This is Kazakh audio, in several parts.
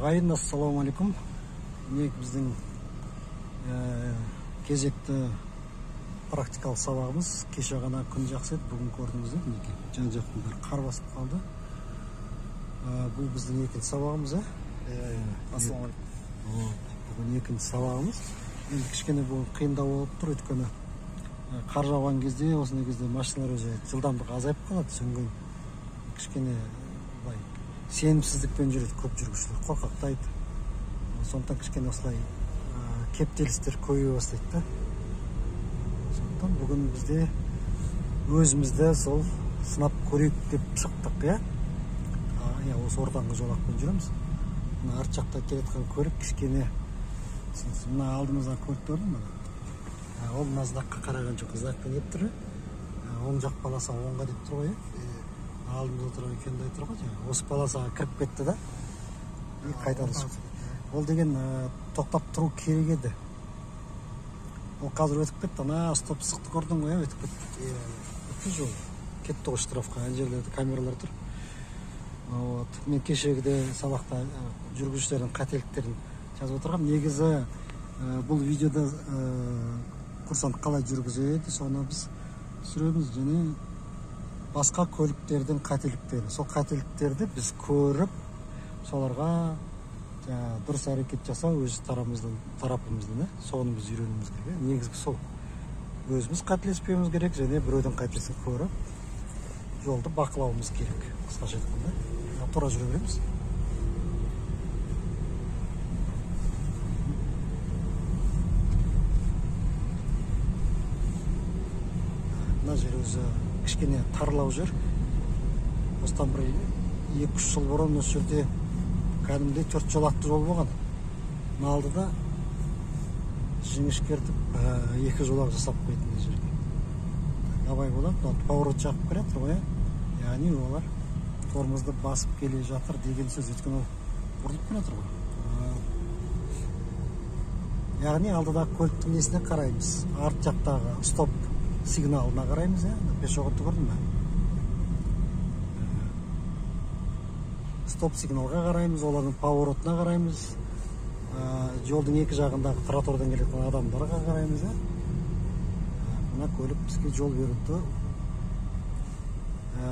Ағайын, ассалаумалейкум. Міне біздің кезекті практикалық сабағымыз. Кеше ғана күн жақсы еді, бүгін көрдіңіздер. Мінекей жан-жақтың бәрі қар басып қалды. Бұл біздің екінші сабағымыз. Ассалаумалейкум. Бүгін екінші сабағымыз. Енді кішкене бүгін қиындау болып тұр, өйткені қар жауған кезде, осындай кезде машиналар өзі жылдамдық азайып қалады. Соңғы кішкене сенімсіздікпен жүреді, көп жүргізушілер қорқақтайды. Сондықтан кішкене осылай кептелістер көбейе бастайды. Сондықтан бүгін бізде өзімізді сол сынап көрейік деп шықтық, осы ортаңғы жолақпен жүреміз. Арт жақта келеткен көлік кішкене, мына алдымыздан көлік көрдім бе? Ол Маздаққа қараған жоқ, Маздақпен кеп тұр. Оң жақ полоса оңға деп тұр ғой. Алдымызда отырған екенді айтыр ғой. Осы полосаға кіріп кетті да, қайтады шықты. Ол деген тоқтап тұру керек еді. Ол қазір өтіп кетті. Ана стоп сықты көрдің ғой, өтіп кетті. Өтті жол. Кетті ғой штрафқа. Ән жерлерде камералар тұр. Мен кешегіде сабақта жүргізушілердің қателіктерін жазып отырғам. Негізі бұл видеода курсант қалай жүргізеді, соны біз түсіреміз. Және басқа көліктердің қателіктері. Сол қателіктерді біз көріп, соларға дұрыс әрекет жасау өз тарапымыздан, соны біз үйренуіміз керек. Негізгі сол. Өзіміз қателеспеуіміз керек, және біреудің қателігін көріп, жолды бақылауымыз керек. Қысқаша айтқанда, тура жүре береміз. Мына жер өзі кішкене тарлау жер. Осыдан бір 2-3 жыл бұрын осы жерде кәдімгідей 4 жолақты жол болған. Мына алдыда жіңішкертіп 2 жолақ жасап қойды жерге. Абай болады, поворот жағып келеді ғой. Яғни олар тормозды басып келе жатыр деген сөз, өйткені ол бұрылып келе жатыр ғой. Яғни алдыдағы көліктің несіне қараймыз, арт жақтағы стоп сигналына қараймыз, пешеходты көрдің бе? Стоп сигналға қараймыз, олардың поворотына қараймыз, жолдың екі жағындағы тротуардан келетін адамдарға қараймыз. Мына көлік бізге жол беруді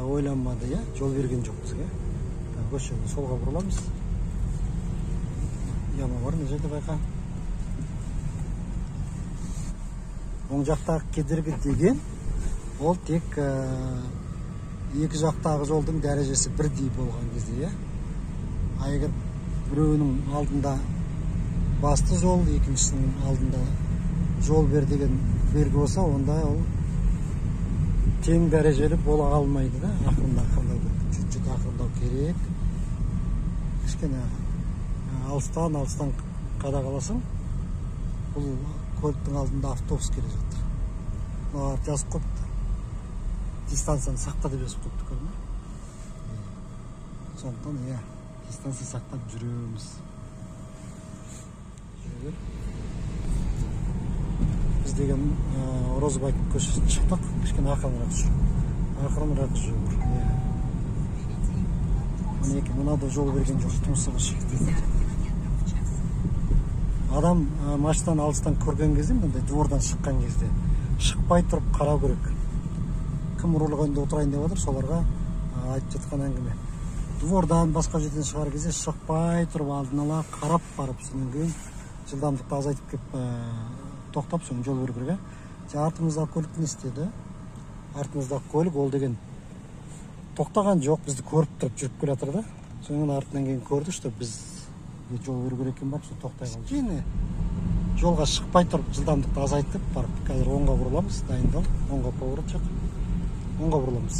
ойланмады, жол берген жоқ бізге. Көшеге солға бұрыламыз. Яма бар, не жерде байқа. Оң жақтағы кедергі деген, ол тек екі жақтағы жолдың дәрежесі бірдей болған кезде. Егер біреуінің алдында басты жол, екіншісінің алдында жол бер деген белгі болса, онда ол тең дәрежелі бола алмайды да. Ақырындау керек, жүт ақырындау керек. Кішкене алыстан қадағаласаң, бұл көліктің алдында автобус келе жатыр. Олар жазып қойыпты. Дистанцияны сақта деп жазып қойыпты, көрдің бе? Сондықтан, дистанция сақтап жүреміз. Біз деген Розыбай көшесін шықтық, кішкене ақырынырақ жүр. Мынада жол берген жоқ, тұмсығы шықты. Адам машинадан алыстан көрген кезде, двордан шыққан кезде, шықпай тұрып қарау керек. Кім рулығында отырайын деп отыр, соларға айтып жатқан әңгіме. Двордан басқа жерден шығар кезде шықпай тұрып алдын ала қарап барып, сонан кейін жылдамдықты азайтып кеп тоқтап, соны жол беру керек. Артымыздағы көлік не істеді? Артымыздағы көлік ол деген тоқтаған жоқ, бізді көріп тұрып жүріп келе жатыр да. Соның артынан кейін көрді, что біз жол беру керек екен барып, тоқтай қалды. Кейін жолға шықпай тұрып жылдамдықты азайтып барып, қазір оңға бұрыламыз, дайындал, оңға поворот жақ, оңға бұрыламыз.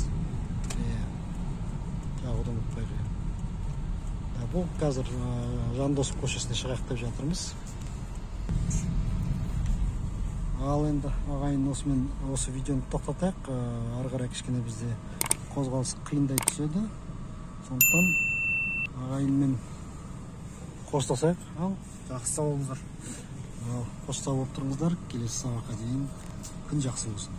Жағудан ұтпайды. Бұл қазір Жандосов көшесіне шығайық деп жатырмыз. Ал енді ағайын, осымен осы видеоны тоқтатайық. Ары қарай кішкене бізде қозғалыс қиындай түседі. Сондықтан ағайынмен қоштасайық. Жақсы сау болыңыздар. Қош сау болып тұрыңыздар. Келесі сабаққа дейін күн жақсы болсын.